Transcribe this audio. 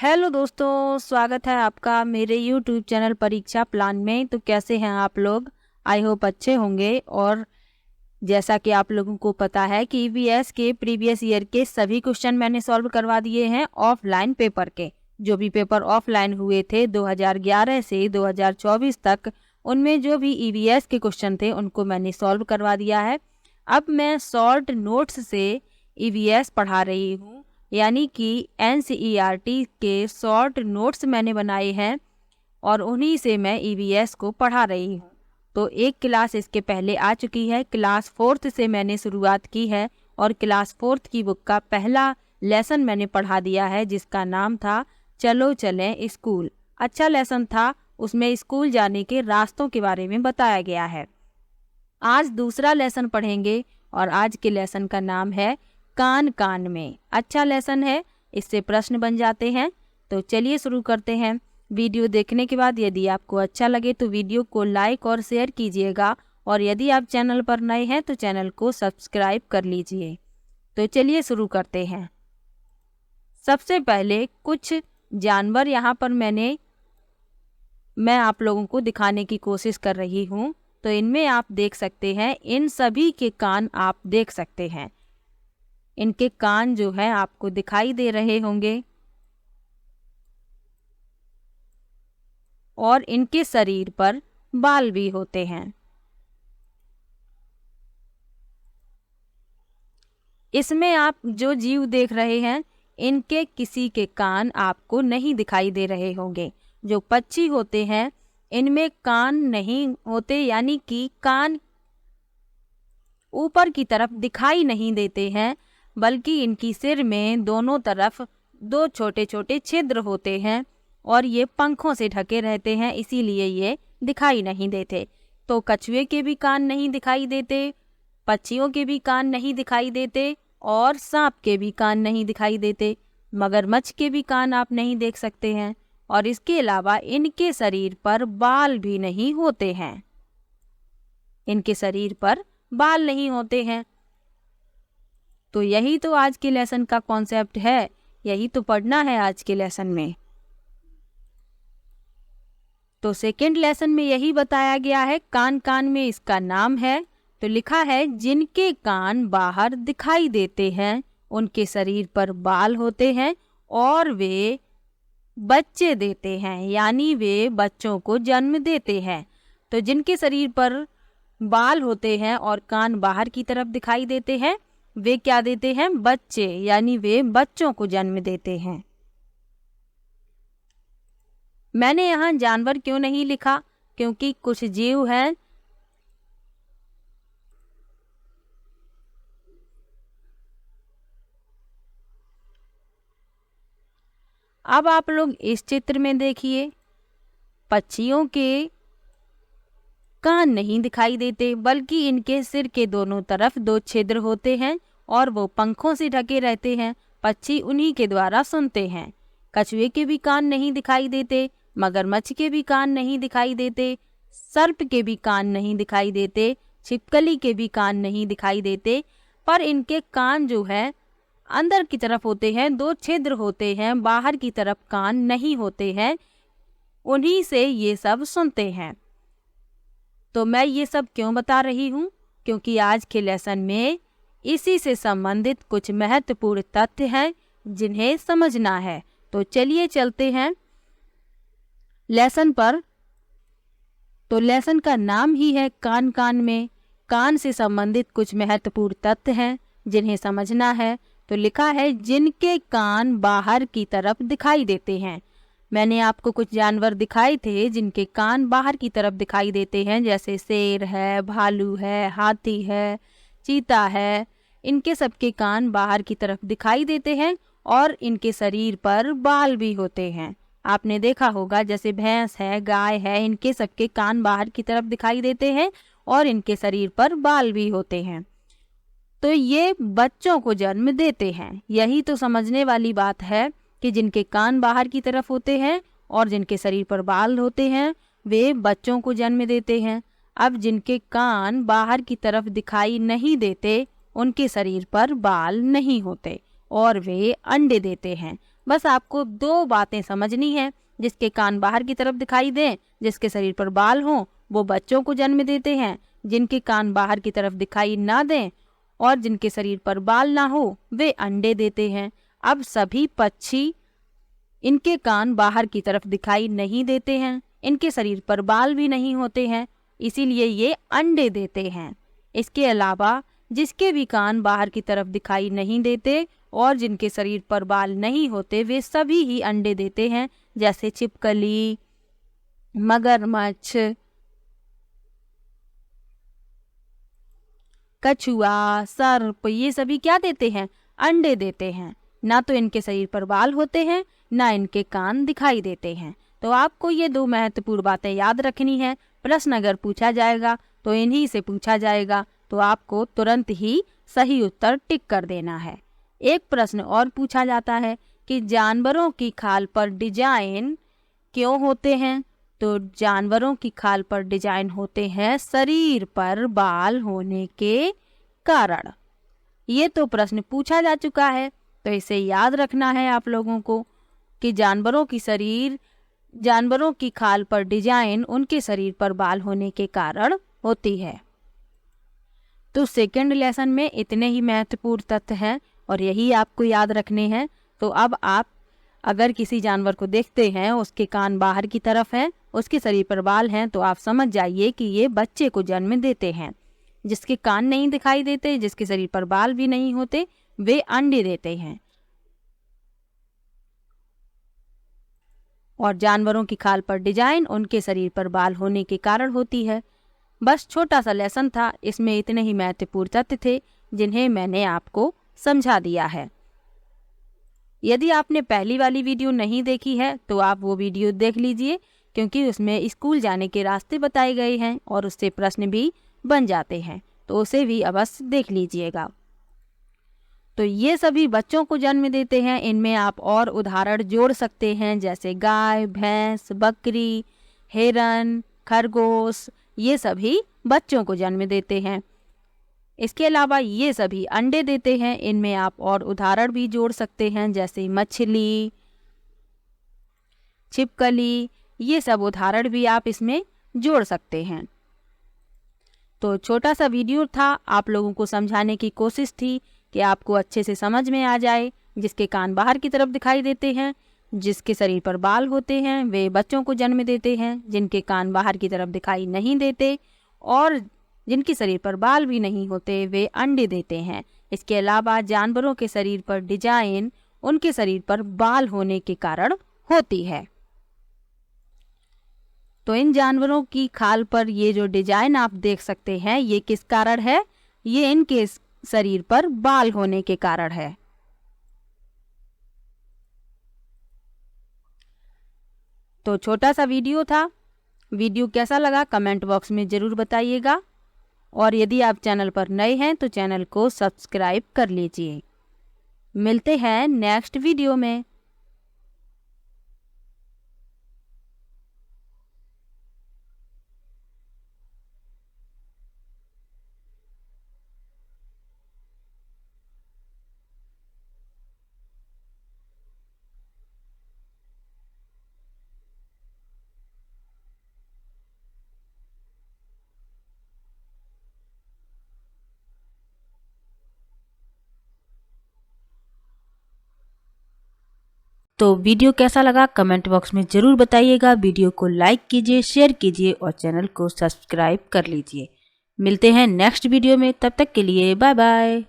Hello दोस्तों, स्वागत है आपका मेरे YouTube चैनल परीक्षा प्लान में। तो कैसे हैं आप लोग? आई होप अच्छे होंगे। और जैसा कि आप लोगों को पता है कि ईवीएस के प्रीवियस ईयर के सभी क्वेश्चन मैंने सॉल्व करवा दिए हैं ऑफलाइन पेपर के। जो भी पेपर ऑफलाइन हुए थे 2011 से 2024 तक, उनमें जो भी ईवीएस के क्वेश्चन थे उनको मैंने सॉल्व करवा दिया है। अब मैं शॉर्ट नोट्स से ईवीएस पढ़ा रही हूँ, यानी कि एनसीईआरटी के शॉर्ट नोट्स मैंने बनाए हैं और उन्हीं से मैं ईवीएस को पढ़ा रही हूँ। तो एक क्लास इसके पहले आ चुकी है, क्लास 4th से मैंने शुरुआत की है और क्लास 4th की बुक का पहला लेसन मैंने पढ़ा दिया है, जिसका नाम था चलो चलें स्कूल। अच्छा लेसन था, उसमें स्कूल जाने के रास्तों के बारे में बताया गया है। आज दूसरा लेसन पढ़ेंगे और आज के लेसन का नाम है कान कान में। अच्छा लेसन है, इससे प्रश्न बन जाते हैं। तो चलिए शुरू करते हैं। वीडियो देखने के बाद यदि आपको अच्छा लगे तो वीडियो को लाइक और शेयर कीजिएगा, और यदि आप चैनल पर नए हैं तो चैनल को सब्सक्राइब कर लीजिए। तो चलिए शुरू करते हैं। सबसे पहले कुछ जानवर यहाँ पर मैं आप लोगों को दिखाने की कोशिश कर रही हूँ। तो इनमें आप देख सकते हैं, इन सभी के कान आप देख सकते हैं। इनके कान जो है आपको दिखाई दे रहे होंगे और इनके शरीर पर बाल भी होते हैं। इसमें आप जो जीव देख रहे हैं, इनके किसी के कान आपको नहीं दिखाई दे रहे होंगे। जो पक्षी होते हैं इनमें कान नहीं होते, यानी कि कान ऊपर की तरफ दिखाई नहीं देते हैं, बल्कि इनकी सिर में दोनों तरफ दो छोटे छोटे छिद्र होते हैं और ये पंखों से ढके रहते हैं, इसीलिए ये दिखाई नहीं देते। तो कछुए के भी कान नहीं दिखाई देते, पक्षियों के भी कान नहीं दिखाई देते और सांप के भी कान नहीं दिखाई देते। मगरमच्छ के भी कान आप नहीं देख सकते हैं, और इसके अलावा इनके शरीर पर बाल भी नहीं होते हैं। इनके शरीर पर बाल नहीं होते हैं। तो यही तो आज के लेसन का कॉन्सेप्ट है, यही तो पढ़ना है आज के लेसन में। तो सेकंड लेसन में यही बताया गया है। कान कान में इसका नाम है, तो लिखा है जिनके कान बाहर दिखाई देते हैं उनके शरीर पर बाल होते हैं और वे बच्चे देते हैं, यानी वे बच्चों को जन्म देते हैं। तो जिनके शरीर पर बाल होते हैं और कान बाहर की तरफ दिखाई देते हैं, वे क्या देते हैं? बच्चे, यानी वे बच्चों को जन्म देते हैं। मैंने यहाँ जानवर क्यों नहीं लिखा? क्योंकि कुछ जीव हैं अब आप लोग इस चित्र में देखिए, पक्षियों के कान नहीं दिखाई देते, बल्कि इनके सिर के दोनों तरफ दो छिद्र होते हैं और वो पंखों से ढके रहते हैं। पक्षी उन्हीं के द्वारा सुनते हैं। कछुए के भी कान नहीं दिखाई देते, मगरमच्छ के भी कान नहीं दिखाई देते, सर्प के भी कान नहीं दिखाई देते, छिपकली के भी कान नहीं दिखाई देते। पर इनके कान जो है अंदर की तरफ होते हैं, दो छिद्र होते हैं, बाहर की तरफ कान नहीं होते हैं। उन्हीं से ये सब सुनते हैं। तो मैं ये सब क्यों बता रही हूँ? क्योंकि आज के लेसन में इसी से संबंधित कुछ महत्वपूर्ण तथ्य हैं जिन्हें समझना है। तो चलिए चलते हैं लेसन पर। तो लेसन का नाम ही है कान कान में। कान से संबंधित कुछ महत्वपूर्ण तथ्य हैं जिन्हें समझना है। तो लिखा है जिनके कान बाहर की तरफ दिखाई देते हैं। मैंने आपको कुछ जानवर दिखाए थे जिनके कान बाहर की तरफ दिखाई देते हैं, जैसे शेर है, भालू है, हाथी है, चीता है। इनके सबके कान बाहर की तरफ दिखाई देते हैं और इनके शरीर पर बाल भी होते हैं। आपने देखा होगा, जैसे भैंस है, गाय है, इनके सबके कान बाहर की तरफ दिखाई देते हैं और इनके शरीर पर बाल भी होते हैं। तो ये बच्चों को जन्म देते हैं। यही तो समझने वाली बात है कि जिनके कान बाहर की तरफ होते हैं और जिनके शरीर पर बाल होते हैं, वे बच्चों को जन्म देते हैं। अब जिनके कान बाहर की तरफ दिखाई नहीं देते, उनके शरीर पर बाल नहीं होते और वे अंडे देते हैं। बस आपको दो बातें समझनी है। जिसके कान बाहर की तरफ दिखाई दें, जिसके शरीर पर बाल हों, वो बच्चों को जन्म देते हैं। जिनके कान बाहर की तरफ दिखाई ना दें और जिनके शरीर पर बाल ना हो, वे अंडे देते हैं। अब सभी पक्षी, इनके कान बाहर की तरफ दिखाई नहीं देते हैं, इनके शरीर पर बाल भी नहीं होते हैं, इसीलिए ये अंडे देते हैं। इसके अलावा जिसके भी कान बाहर की तरफ दिखाई नहीं देते और जिनके शरीर पर बाल नहीं होते, वे सभी ही अंडे देते हैं। जैसे छिपकली, मगरमच्छ, कछुआ, सर्प, ये सभी क्या देते हैं? अंडे देते हैं। ना तो इनके शरीर पर बाल होते हैं, ना इनके कान दिखाई देते हैं। तो आपको ये दो महत्वपूर्ण बातें याद रखनी है। प्रश्न अगर पूछा जाएगा तो इन्हीं से पूछा जाएगा, तो आपको तुरंत ही सही उत्तर टिक कर देना है। एक प्रश्न और पूछा जाता है कि जानवरों की खाल पर डिजाइन क्यों होते हैं? तो जानवरों की खाल पर डिजाइन होते हैं शरीर पर बाल होने के कारण। ये तो प्रश्न पूछा जा चुका है, तो इसे याद रखना है आप लोगों को कि जानवरों की खाल पर डिजाइन उनके शरीर पर बाल होने के कारण होती है। तो सेकंड लेसन में इतने ही महत्वपूर्ण तथ्य हैं और यही आपको याद रखने हैं। तो अब आप अगर किसी जानवर को देखते हैं, उसके कान बाहर की तरफ हैं, उसके शरीर पर बाल हैं, तो आप समझ जाइए कि ये बच्चे को जन्म देते हैं। जिसके कान नहीं दिखाई देते, जिसके शरीर पर बाल भी नहीं होते, वे अंडे देते हैं। और जानवरों की खाल पर डिजाइन उनके शरीर पर बाल होने के कारण होती है। बस छोटा सा लेसन था, इसमें इतने ही महत्वपूर्ण तथ्य थे जिन्हें मैंने आपको समझा दिया है। यदि आपने पहली वाली वीडियो नहीं देखी है तो आप वो वीडियो देख लीजिए, क्योंकि उसमें स्कूल जाने के रास्ते बताए गए हैं और उससे प्रश्न भी बन जाते हैं, तो उसे भी अवश्य देख लीजिएगा। तो ये सभी बच्चों को जन्म देते हैं। इनमें आप और उदाहरण जोड़ सकते हैं, जैसे गाय, भैंस, बकरी, हिरन, खरगोश, ये सभी बच्चों को जन्म देते हैं। इसके अलावा ये सभी अंडे देते हैं। इनमें आप और उदाहरण भी जोड़ सकते हैं, जैसे मछली, छिपकली, ये सब उदाहरण भी आप इसमें जोड़ सकते हैं। तो छोटा सा वीडियो था, आप लोगों को समझाने की कोशिश थी कि आपको अच्छे से समझ में आ जाए। जिसके कान बाहर की तरफ दिखाई देते हैं, जिसके शरीर पर बाल होते हैं, वे बच्चों को जन्म देते हैं। जिनके कान बाहर की तरफ दिखाई नहीं देते और जिनके शरीर पर बाल भी नहीं होते, वे अंडे देते हैं। इसके अलावा जानवरों के शरीर पर डिजाइन उनके शरीर पर बाल होने के कारण होती है। तो इन जानवरों की खाल पर ये जो डिजाइन आप देख सकते हैं, ये किस कारण है? ये इनके शरीर पर बाल होने के कारण है। तो छोटा सा वीडियो था। वीडियो कैसा लगा कमेंट बॉक्स में ज़रूर बताइएगा, और यदि आप चैनल पर नए हैं तो चैनल को सब्सक्राइब कर लीजिए। मिलते हैं नेक्स्ट वीडियो में। तो वीडियो कैसा लगा कमेंट बॉक्स में ज़रूर बताइएगा। वीडियो को लाइक कीजिए, शेयर कीजिए और चैनल को सब्सक्राइब कर लीजिए। मिलते हैं नेक्स्ट वीडियो में, तब तक के लिए बाय बाय।